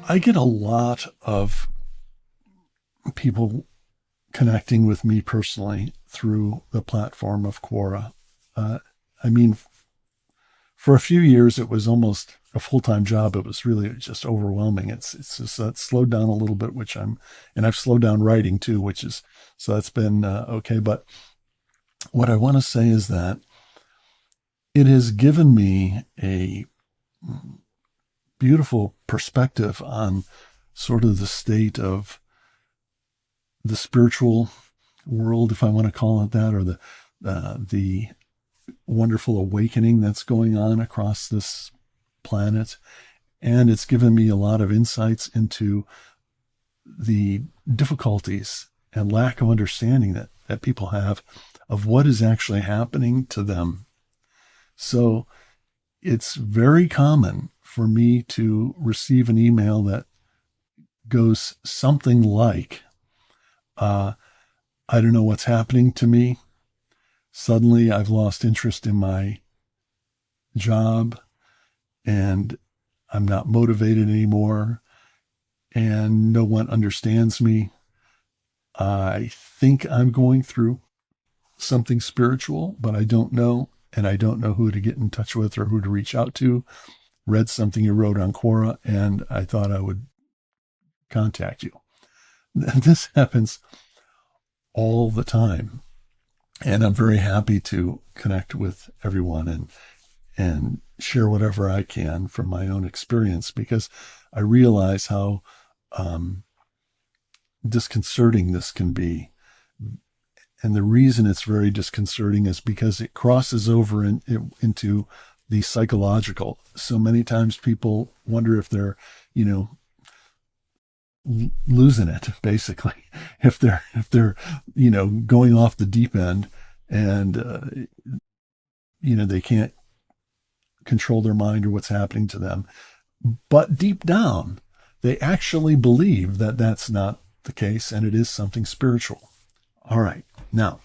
I get a lot of people connecting with me personally through the platform of Quora. Uh, I mean, for a few years, it was almost a full-time job. It was really just overwhelming. It's just slowed down a little bit, and I've slowed down writing too, so that's been okay. But what I want to say is that it has given me a beautiful perspective on sort of the state of the spiritual world, if I want to call it that, or the wonderful awakening that's going on across this planet. And it's given me a lot of insights into the difficulties and lack of understanding that people have of what is actually happening to them. So it's very common for me to receive an email that goes something like, I don't know what's happening to me. Suddenly I've lost interest in my job and I'm not motivated anymore and no one understands me. I think I'm going through something spiritual, but I don't know. And I don't know who to get in touch with or who to reach out to. Read something you wrote on Quora, and I thought I would contact you. This happens all the time. And I'm very happy to connect with everyone and share whatever I can from my own experience, because I realize how disconcerting this can be. And the reason it's very disconcerting is because it crosses over into the psychological. So many times people wonder if they're, losing it, basically, if they're, going off the deep end and, they can't control their mind or what's happening to them. But deep down, they actually believe that that's not the case and it is something spiritual. All right. Now,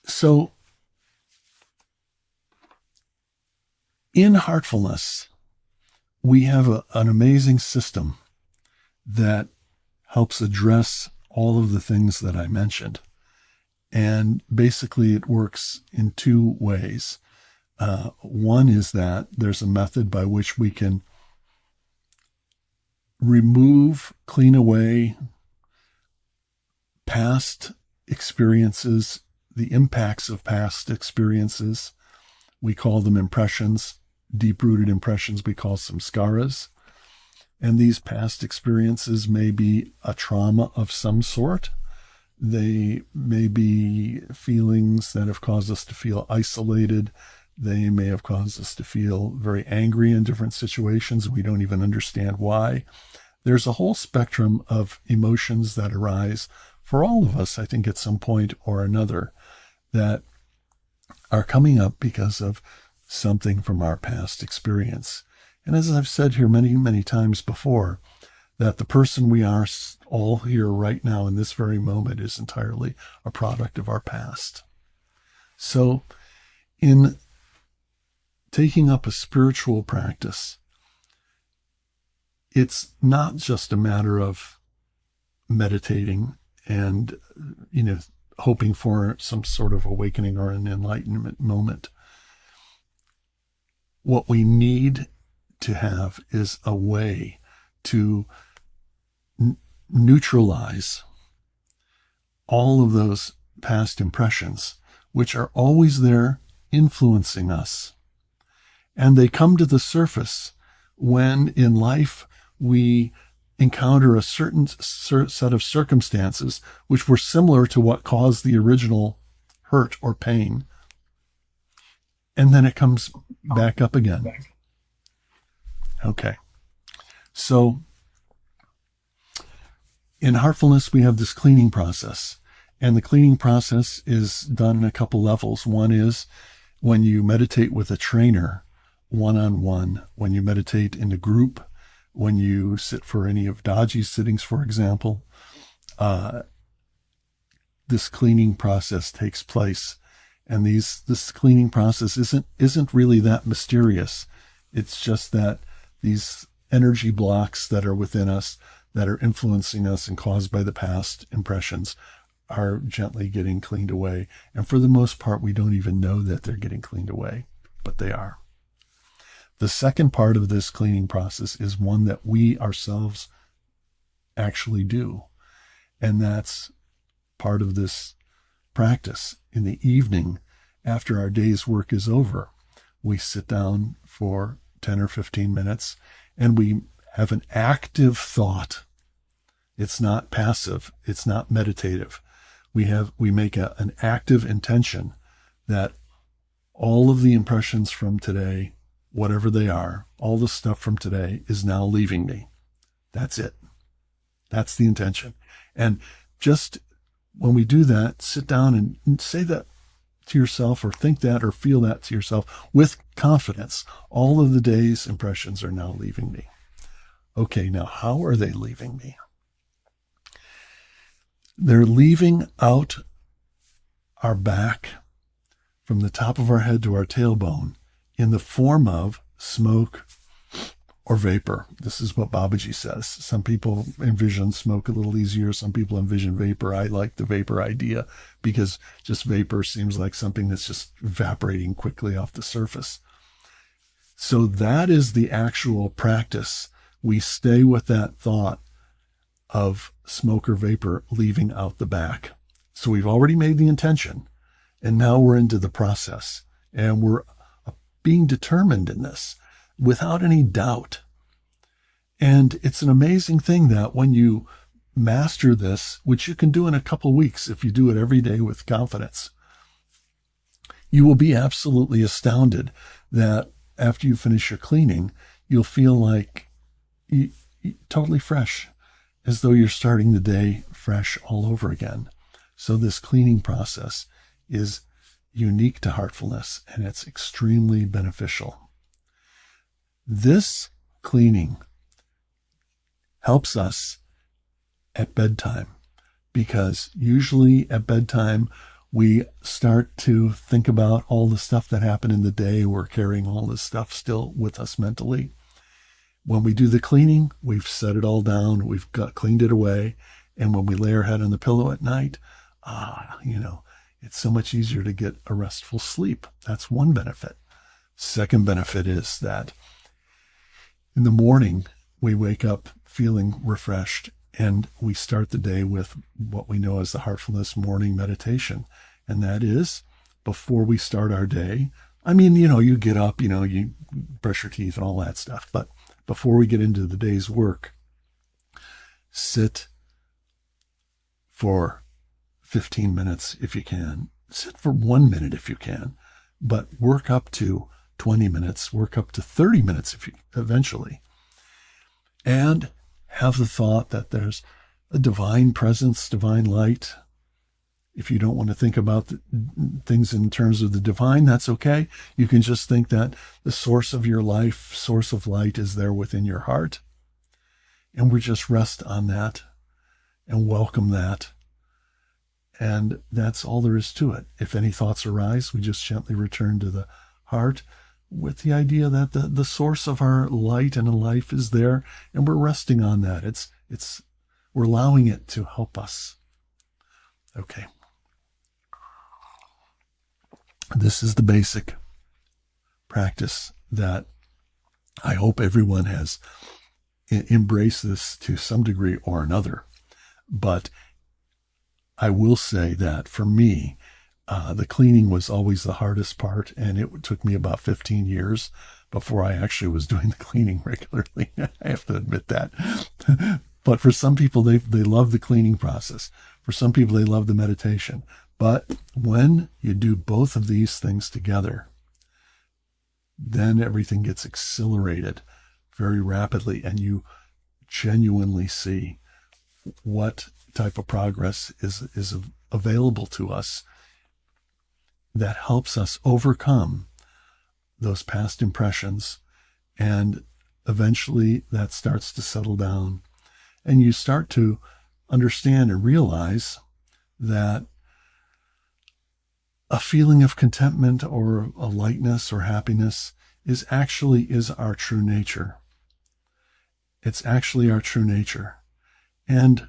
so in Heartfulness, we have an amazing system that helps address all of the things that I mentioned. And basically it works in two ways. One is that there's a method by which we can clean away past experiences, the impacts of past experiences. We call them impressions, deep-rooted impressions. We call some skaras. And these past experiences may be a trauma of some sort. They may be feelings that have caused us to feel isolated. They may have caused us to feel very angry in different situations. We don't even understand why. There's a whole spectrum of emotions that arise for all of us, I think, at some point or another, that are coming up because of something from our past experience. And as I've said here many, many times before, that the person we are all here right now in this very moment is entirely a product of our past. So in taking up a spiritual practice, it's not just a matter of meditating and, hoping for some sort of awakening or an enlightenment moment. What we need to have is a way to neutralize all of those past impressions, which are always there influencing us. And they come to the surface when in life we encounter a certain set of circumstances which were similar to what caused the original hurt or pain. And then it comes back up again. Okay. So in Heartfulness, we have this cleaning process. And the cleaning process is done in a couple levels. One is when you meditate with a trainer, one-on-one, when you meditate in a group, when you sit for any of Daji's sittings, for example. This cleaning process takes place. And this cleaning process isn't really that mysterious. It's just that these energy blocks that are within us, that are influencing us and caused by the past impressions, are gently getting cleaned away. And for the most part, we don't even know that they're getting cleaned away, but they are. The second part of this cleaning process is one that we ourselves actually do. And that's part of this practice. In the evening, after our day's work is over, we sit down for 10 or 15 minutes and we have an active thought. It's not passive. It's not meditative. We make an active intention that all of the impressions from today, whatever they are, all the stuff from today is now leaving me. That's it. That's the intention. And just when we do that, sit down and say that to yourself, or think that or feel that to yourself with confidence. All of the day's impressions are now leaving me. Okay, now how are they leaving me? They're leaving out our back from the top of our head to our tailbone in the form of smoke or vapor. This is what Babaji says. Some people envision smoke a little easier. Some people envision vapor. I like the vapor idea because just vapor seems like something that's just evaporating quickly off the surface. So that is the actual practice. We stay with that thought of smoke or vapor leaving out the back. So we've already made the intention, and now we're into the process, and we're being determined in this without any doubt. And it's an amazing thing that when you master this, which you can do in a couple of weeks if you do it every day with confidence, you will be absolutely astounded that after you finish your cleaning, you'll feel like you totally fresh, as though you're starting the day fresh all over again. So this cleaning process is unique to heartfulness, and it's extremely beneficial. This cleaning helps us at bedtime, because usually at bedtime we start to think about all the stuff that happened in the day. We're carrying all this stuff still with us mentally. When we do the cleaning, we've set it all down, we've cleaned it away, and when we lay our head on the pillow at night, it's so much easier to get a restful sleep. That's one benefit. Second benefit is that in the morning, we wake up feeling refreshed, and we start the day with what we know as the Heartfulness morning meditation. And that is, before we start our day, you get up, you brush your teeth and all that stuff. But before we get into the day's work, sit for 15 minutes if you can. Sit for 1 minute if you can. But work up to 20 minutes, work up to 30 minutes if you eventually. And have the thought that there's a divine presence, divine light. If you don't want to think about things in terms of the divine, that's okay. You can just think that the source of your life, source of light, is there within your heart. And we just rest on that and welcome that. And that's all there is to it. If any thoughts arise, we just gently return to the heart with the idea that the source of our light and life is there, and we're resting on that. We're allowing it to help us. Okay. This is the basic practice that I hope everyone has embraced this to some degree or another. But I will say that for me, the cleaning was always the hardest part, and it took me about 15 years before I actually was doing the cleaning regularly. I have to admit that. But for some people, they love the cleaning process. For some people, they love the meditation. But when you do both of these things together, then everything gets accelerated very rapidly, and you genuinely see what type of progress is available to us that helps us overcome those past impressions. And eventually that starts to settle down, and you start to understand and realize that a feeling of contentment or a lightness or happiness is our true nature. It's actually our true nature. And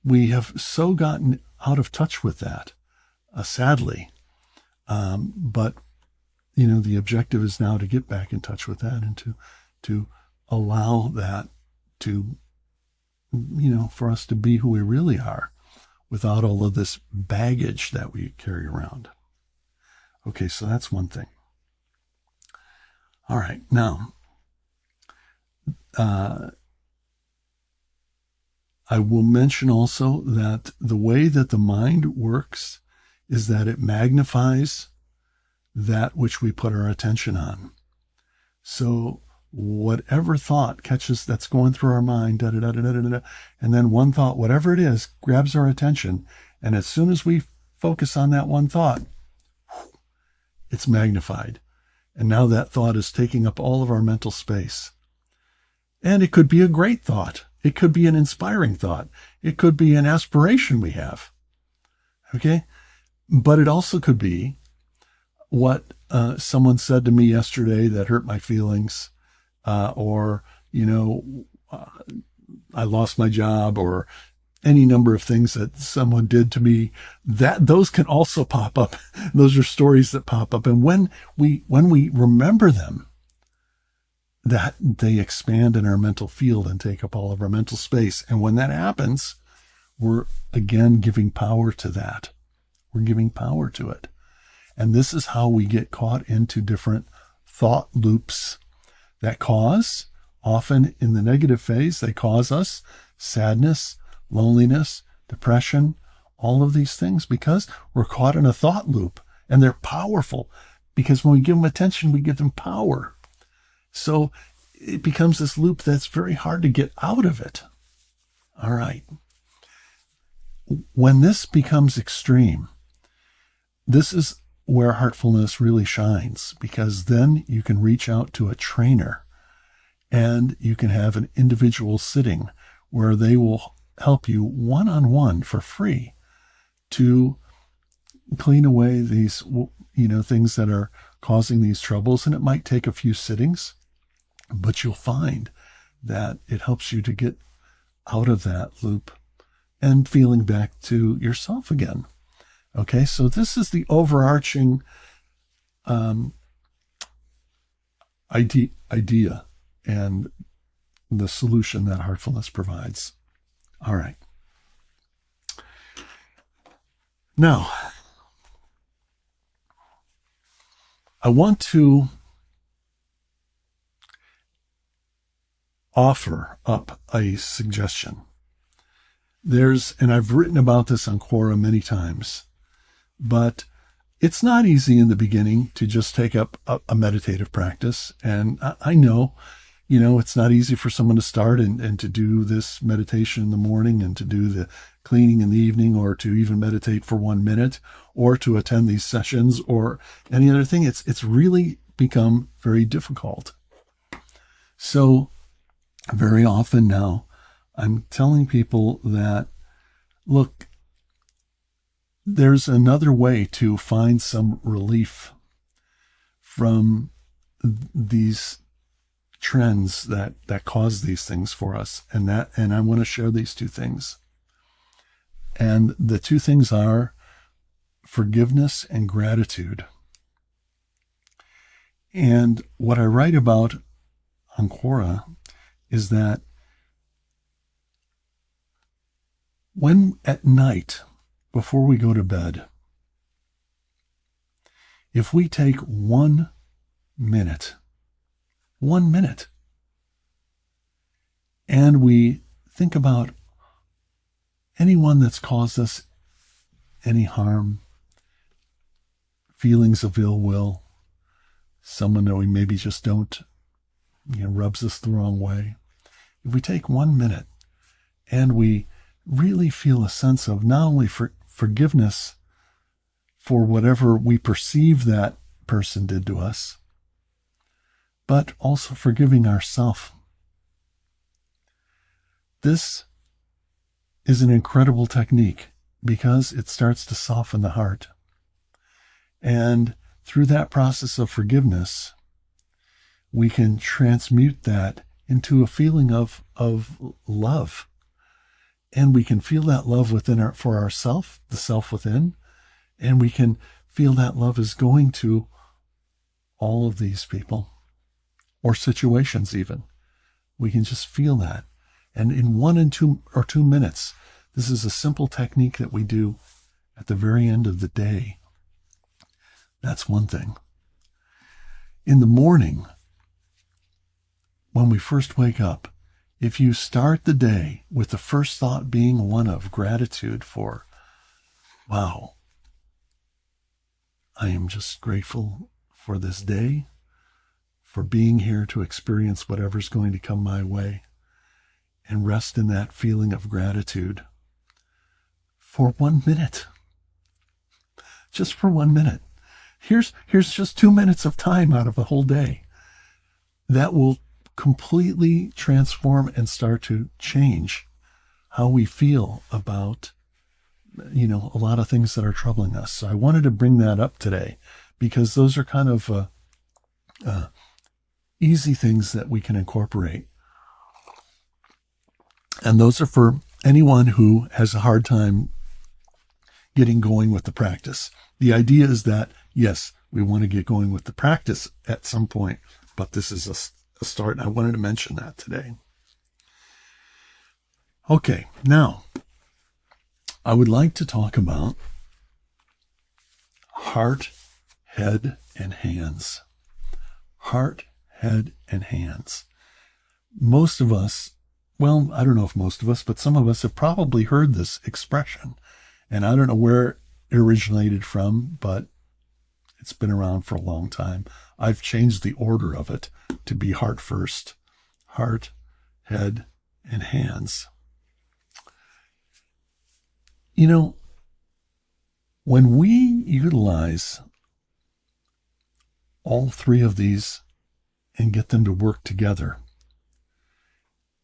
we have so gotten out of touch with that, sadly. But, the objective is now to get back in touch with that and to allow that to, for us to be who we really are without all of this baggage that we carry around. Okay, so that's one thing. All right, now, I will mention also that the way that the mind works is that it magnifies that which we put our attention on. So whatever thought catches that's going through our mind, and then one thought, whatever it is, grabs our attention. And as soon as we focus on that one thought, it's magnified. And now that thought is taking up all of our mental space. And it could be a great thought. It could be an inspiring thought. It could be an aspiration we have. Okay? But it also could be what someone said to me yesterday that hurt my feelings, or I lost my job, or any number of things that someone did to me. Those can also pop up. Those are stories that pop up. And when we remember them, that they expand in our mental field and take up all of our mental space. And when that happens, we're again giving power to that. We're giving power to it. And this is how we get caught into different thought loops that cause, often in the negative phase, they cause us sadness, loneliness, depression, all of these things because we're caught in a thought loop. And they're powerful because when we give them attention, we give them power. So it becomes this loop that's very hard to get out of it. All right. When this becomes extreme, this is where heartfulness really shines, because then you can reach out to a trainer and you can have an individual sitting where they will help you one-on-one for free to clean away these, things that are causing these troubles. And it might take a few sittings, but you'll find that it helps you to get out of that loop and feeling back to yourself again. Okay, so this is the overarching idea and the solution that heartfulness provides. All right. Now, I want to offer up a suggestion. And I've written about this on Quora many times, but it's not easy in the beginning to just take up a meditative practice. And I know, it's not easy for someone to start and to do this meditation in the morning and to do the cleaning in the evening, or to even meditate for 1 minute, or to attend these sessions or any other thing. It's really become very difficult. So very often now I'm telling people that, look, there's another way to find some relief from these trends that cause these things for us. And I want to share these two things. And the two things are forgiveness and gratitude. And what I write about on Quora is that when at night, before we go to bed, if we take 1 minute, and we think about anyone that's caused us any harm, feelings of ill will, someone that we maybe just don't, rubs us the wrong way. If we take 1 minute and we really feel a sense of not only forgiveness for whatever we perceive that person did to us, but also forgiving ourselves. This is an incredible technique because it starts to soften the heart. And through that process of forgiveness, we can transmute that into a feeling of love. And we can feel that love within for ourself, the self within, and we can feel that love is going to all of these people or situations even. We can just feel that. And in 1 or 2 minutes, this is a simple technique that we do at the very end of the day. That's one thing. In the morning, when we first wake up, if you start the day with the first thought being one of gratitude for, wow, I am just grateful for this day, for being here to experience whatever's going to come my way, and rest in that feeling of gratitude for 1 minute. Just for 1 minute. Here's just 2 minutes of time out of the whole day. That will completely transform and start to change how we feel about, a lot of things that are troubling us. So I wanted to bring that up today because those are kind of easy things that we can incorporate. And those are for anyone who has a hard time getting going with the practice. The idea is that, yes, we want to get going with the practice at some point, but this is a start, and I wanted to mention that today. Okay, now, I would like to talk about heart, head, and hands. Heart, head, and hands. Most of us, well, I don't know if most of us, but some of us have probably heard this expression. And I don't know where it originated from, but it's been around for a long time. I've changed the order of it to be heart first, heart, head, and hands. When we utilize all three of these and get them to work together,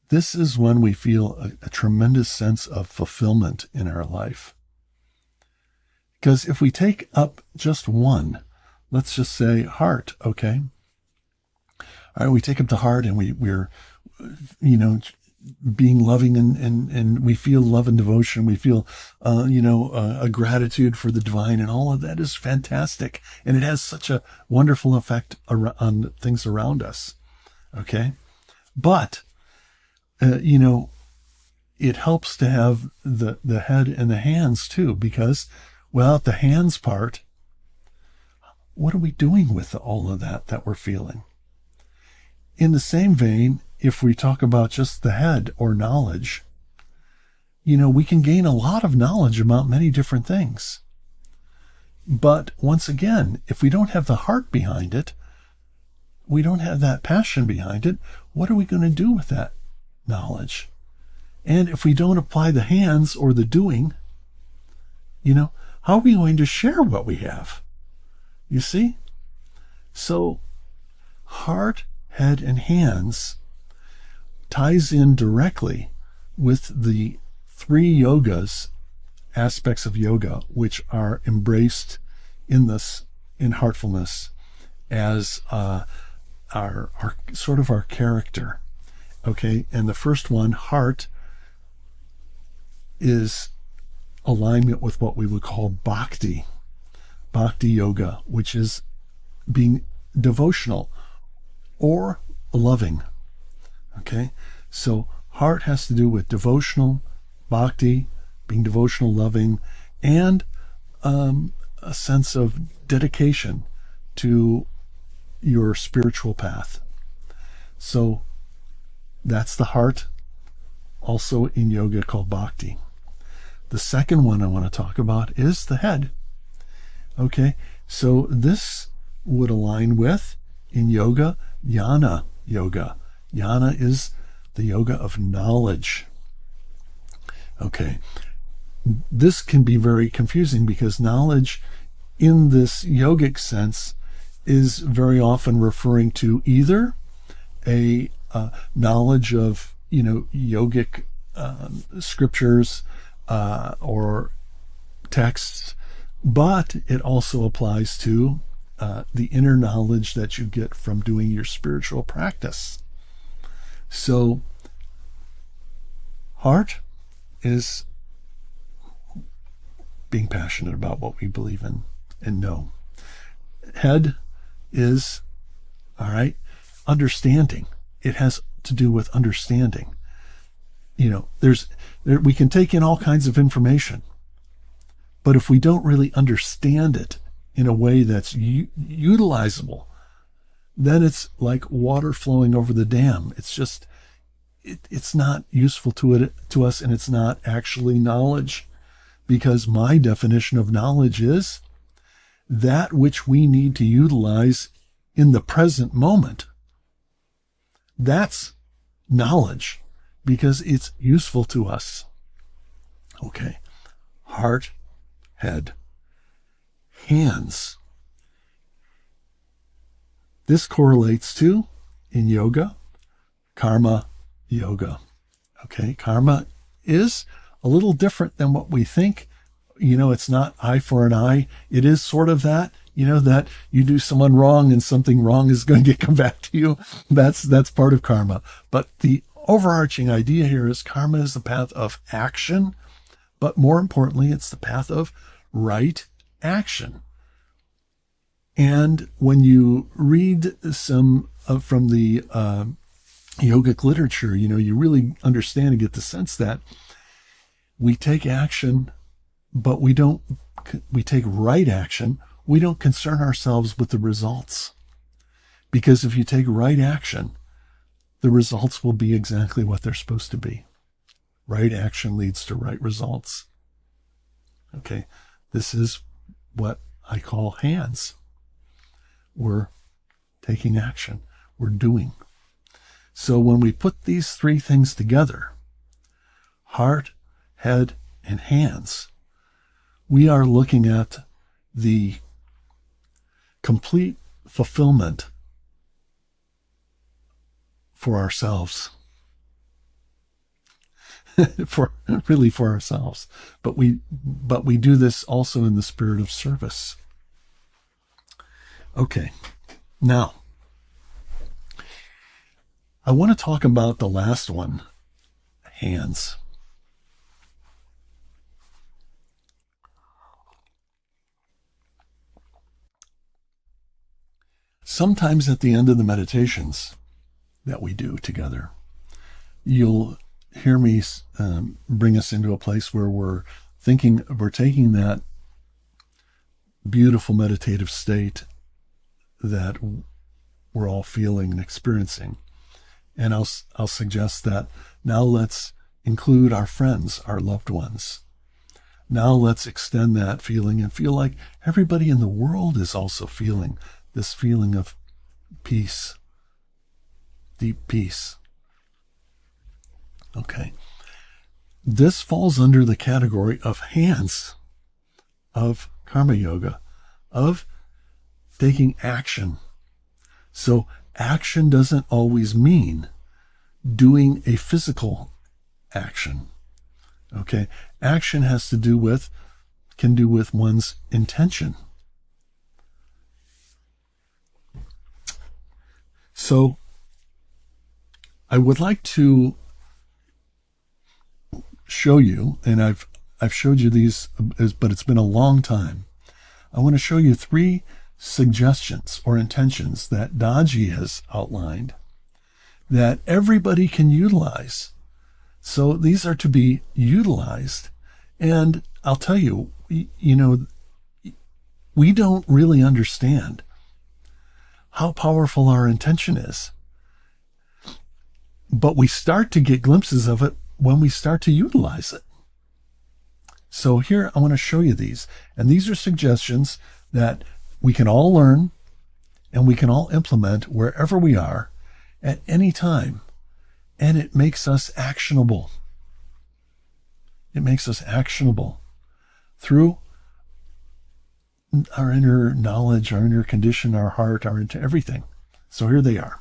this is when we feel a tremendous sense of fulfillment in our life. Because if we take up just one, let's just say heart, okay? All right, we take up the heart and we're being loving and we feel love and devotion. We feel, a gratitude for the divine, and all of that is fantastic. And it has such a wonderful effect on things around us, okay? But, it helps to have the head and the hands too, because without the hands part, what are we doing with all of that we're feeling? In the same vein, if we talk about just the head or knowledge, we can gain a lot of knowledge about many different things. But once again, if we don't have the heart behind it, we don't have that passion behind it, what are we going to do with that knowledge? And if we don't apply the hands or the doing, how are we going to share what we have? You see? So heart, head, and hands ties in directly with the 3 yogas, aspects of yoga, which are embraced in Heartfulness as our sort of our character. Okay, and the first one, heart, is alignment with what we would call bhakti yoga, which is being devotional or loving. Okay, so heart has to do with devotional, bhakti, being devotional, loving, and a sense of dedication to your spiritual path. So that's the heart, also in yoga called bhakti. The second one I want to talk about is the head. Okay, so this would align with, in yoga, jnana yoga. Jnana is the yoga of knowledge. Okay, this can be very confusing because knowledge in this yogic sense is very often referring to either a knowledge of yogic scriptures or texts But it also applies to the inner knowledge that you get from doing your spiritual practice. So, heart is being passionate about what we believe in and know. Head is, all right, understanding. It has to do with understanding. We can take in all kinds of information, but if we don't really understand it in a way that's utilizable, then it's like water flowing over the dam. It's just, it's not useful to us, and it's not actually knowledge, because my definition of knowledge is that which we need to utilize in the present moment. That's knowledge, because it's useful to us. Okay. Heart, head, hands. This correlates to, in yoga, karma yoga. Okay. Karma is a little different than what we think. It's not eye for an eye. It is sort of that, that you do someone wrong and something wrong is going to come back to you. That's part of karma. But the overarching idea here is karma is the path of action, but more importantly, it's the path of right action. And when you read some from the yogic literature, you really understand and get the sense that we take action, but we take right action. We don't concern ourselves with the results. Because if you take right action, the results will be exactly what they're supposed to be. Right action leads to right results. Okay, this is what I call hands. We're taking action. We're doing. So when we put these three things together, heart, head, and hands, we are looking at the complete fulfillment for ourselves. for ourselves. But we do this also in the spirit of service. Okay. Now, I want to talk about the last one, hands. Sometimes at the end of the meditations that we do together, you'll hear me bring us into a place where we're taking that beautiful meditative state that we're all feeling and experiencing. And I'll suggest that now let's include our friends, our loved ones. Now let's extend that feeling and feel like everybody in the world is also feeling this feeling of peace, deep peace. Okay. This falls under the category of hands, of karma yoga, of taking action. So action doesn't always mean doing a physical action. Okay. Action can do with one's intention. So I would like to show you, and I've showed you these, but it's been a long time. I want to show you 3 suggestions or intentions that Daji has outlined that everybody can utilize. So these are to be utilized. And I'll tell you, we don't really understand how powerful our intention is. But we start to get glimpses of it when we start to utilize it. So here, I want to show you these. And these are suggestions that we can all learn and we can all implement wherever we are at any time. And it makes us actionable. It makes us actionable through our inner knowledge, our inner condition, our heart, our into everything. So here they are.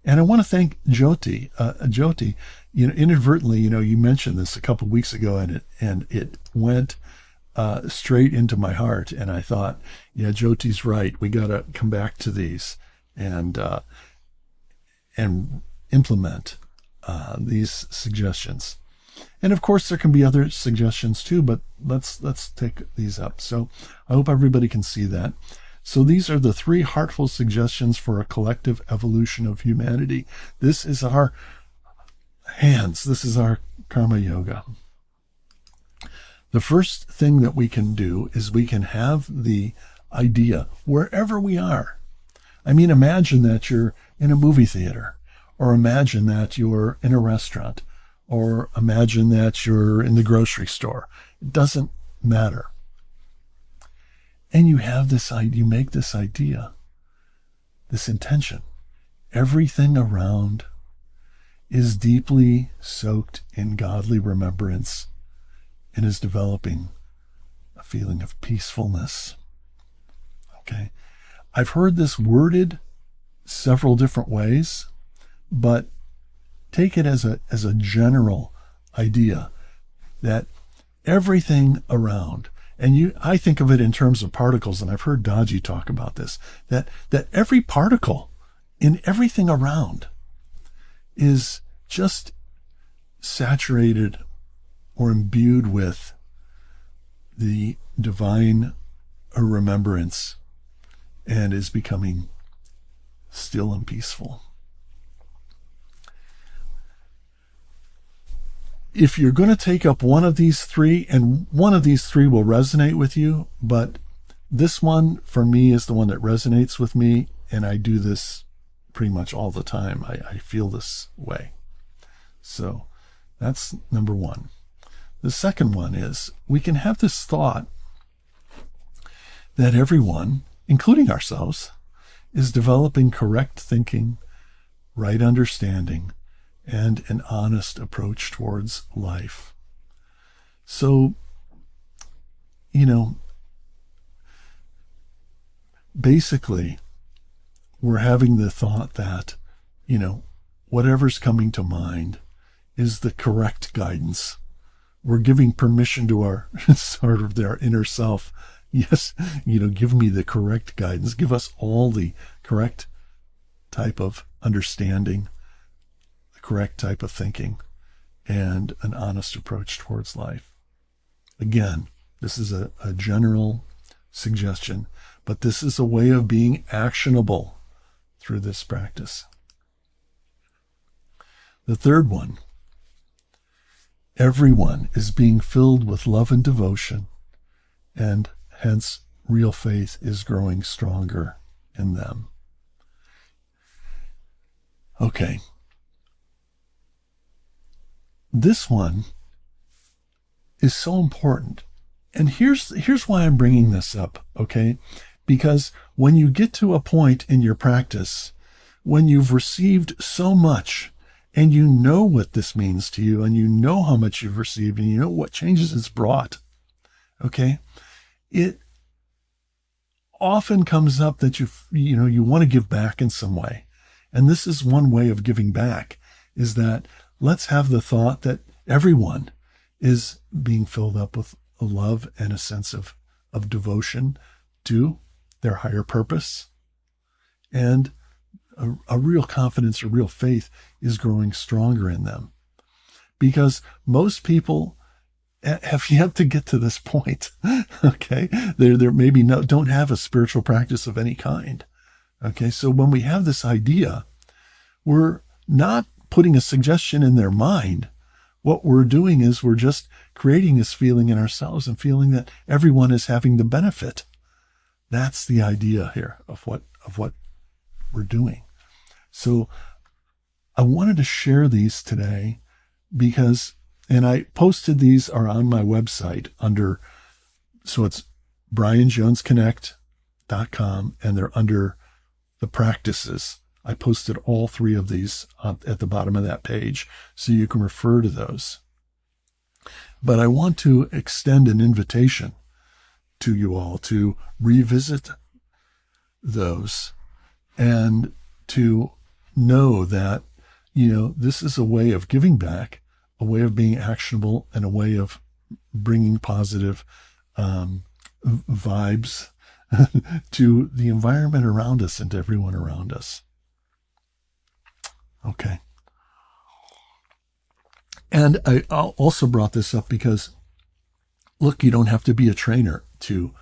And I want to thank Jyoti. Jyoti, inadvertently, you mentioned this a couple of weeks ago, and it went straight into my heart. And I thought, yeah, Jyoti's right. We got to come back to these and implement these suggestions. And of course, there can be other suggestions too, but let's take these up. So I hope everybody can see that. So these are the 3 heartful suggestions for a collective evolution of humanity. This is our hands. This is our karma yoga. The first thing that we can do is we can have the idea wherever we are. I mean, imagine that you're in a movie theater, or imagine that you're in a restaurant, or imagine that you're in the grocery store. It doesn't matter. And you have this idea, you make this idea, this intention. Everything around is deeply soaked in godly remembrance and is developing a feeling of peacefulness. Okay. I've heard this worded several different ways, but take it as a general idea that everything around, and I think of it in terms of particles, and I've heard Daji talk about this, that every particle in everything around is just saturated or imbued with the divine remembrance and is becoming still and peaceful. If you're going to take up one of these 3, and one of these 3 will resonate with you, but this one for me is the one that resonates with me, and I do this pretty much all the time. I feel this way. So that's number 1. The second one is we can have this thought that everyone, including ourselves, is developing correct thinking, right understanding, and an honest approach towards life. So, basically, we're having the thought that, whatever's coming to mind is the correct guidance. We're giving permission to our sort of their inner self. Yes, give me the correct guidance. Give us all the correct type of understanding, the correct type of thinking, and an honest approach towards life. Again, this is a general suggestion, but this is a way of being actionable through this practice. The third one, everyone is being filled with love and devotion, and hence real faith is growing stronger in them. Okay. This one is so important. And here's why I'm bringing this up, okay? Because when you get to a point in your practice, when you've received so much, and you know what this means to you, and you know how much you've received, and you know what changes it's brought, okay? It often comes up that you want to give back in some way. And this is one way of giving back, is that let's have the thought that everyone is being filled up with a love and a sense of devotion to their higher purpose. And a real confidence, a real faith is growing stronger in them. Because most people have yet to get to this point. Okay. They're maybe don't have a spiritual practice of any kind. Okay. So when we have this idea, we're not putting a suggestion in their mind. What we're doing is we're just creating this feeling in ourselves and feeling that everyone is having the benefit. That's the idea here of what we're doing. So I wanted to share these today because, and I posted these are on my website so it's brianjonesconnect.com, and they're under the practices. I posted all 3 of these at the bottom of that page, so you can refer to those. But I want to extend an invitation to you all to revisit those and to know that, this is a way of giving back, a way of being actionable, and a way of bringing positive vibes to the environment around us and to everyone around us. Okay. And I also brought this up because, look, you don't have to be a trainer to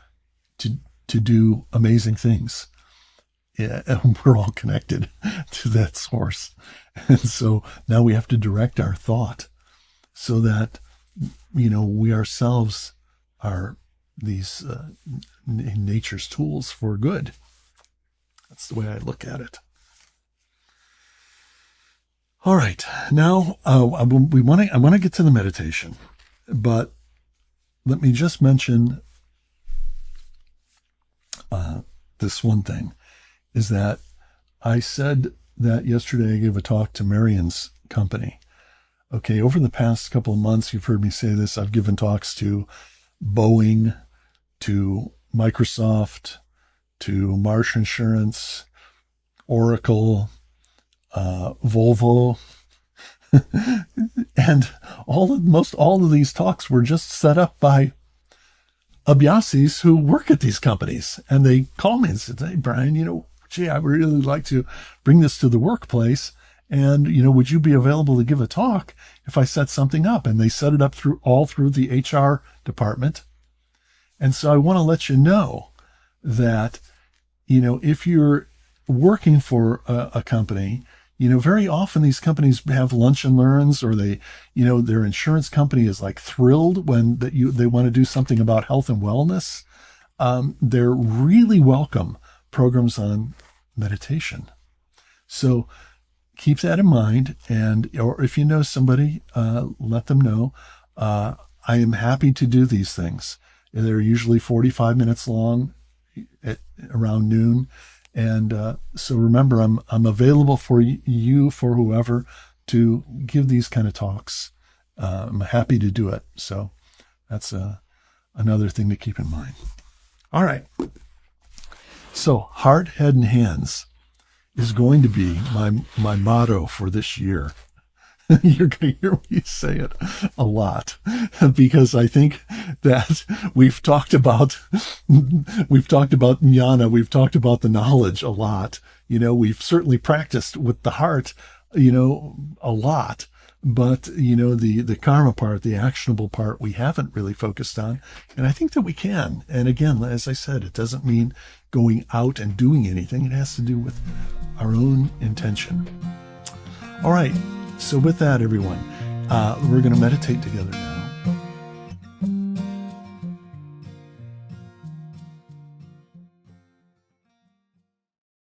do amazing things. Yeah, and we're all connected to that source. And so now we have to direct our thought so that, we ourselves are these nature's tools for good. That's the way I look at it. All right, now I want to get to the meditation, but let me just mention this one thing, is that I said that yesterday I gave a talk to Marion's company. Okay, over the past couple of months, you've heard me say this. I've given talks to Boeing, to Microsoft, to Marsh Insurance, Oracle, Volvo, and most all of these talks were just set up by Abhyasis who work at these companies. And they call me and said, "Hey, Brian, gee, I would really like to bring this to the workplace. And, would you be available to give a talk if I set something up?" And they set it up through the HR department. And so I want to let you know that, if you're working for a company, very often these companies have lunch and learns, or they, their insurance company is like thrilled when they want to do something about health and wellness. They're really welcome programs on meditation. So keep that in mind. Or if you know somebody, let them know. I am happy to do these things. They're usually 45 minutes long at around noon. And so remember, I'm available for you, for whoever, to give these kind of talks. I'm happy to do it. So that's another thing to keep in mind. All right. So heart, head, and hands is going to be my motto for this year. You're going to hear me say it a lot, because I think that we've talked about jnana, we've talked about the knowledge a lot. We've certainly practiced with the heart, a lot, but the karma part, the actionable part, we haven't really focused on. And I think that we can. And again, as I said, it doesn't mean going out and doing anything. It has to do with our own intention. All right. So with that, everyone, we're going to meditate together now.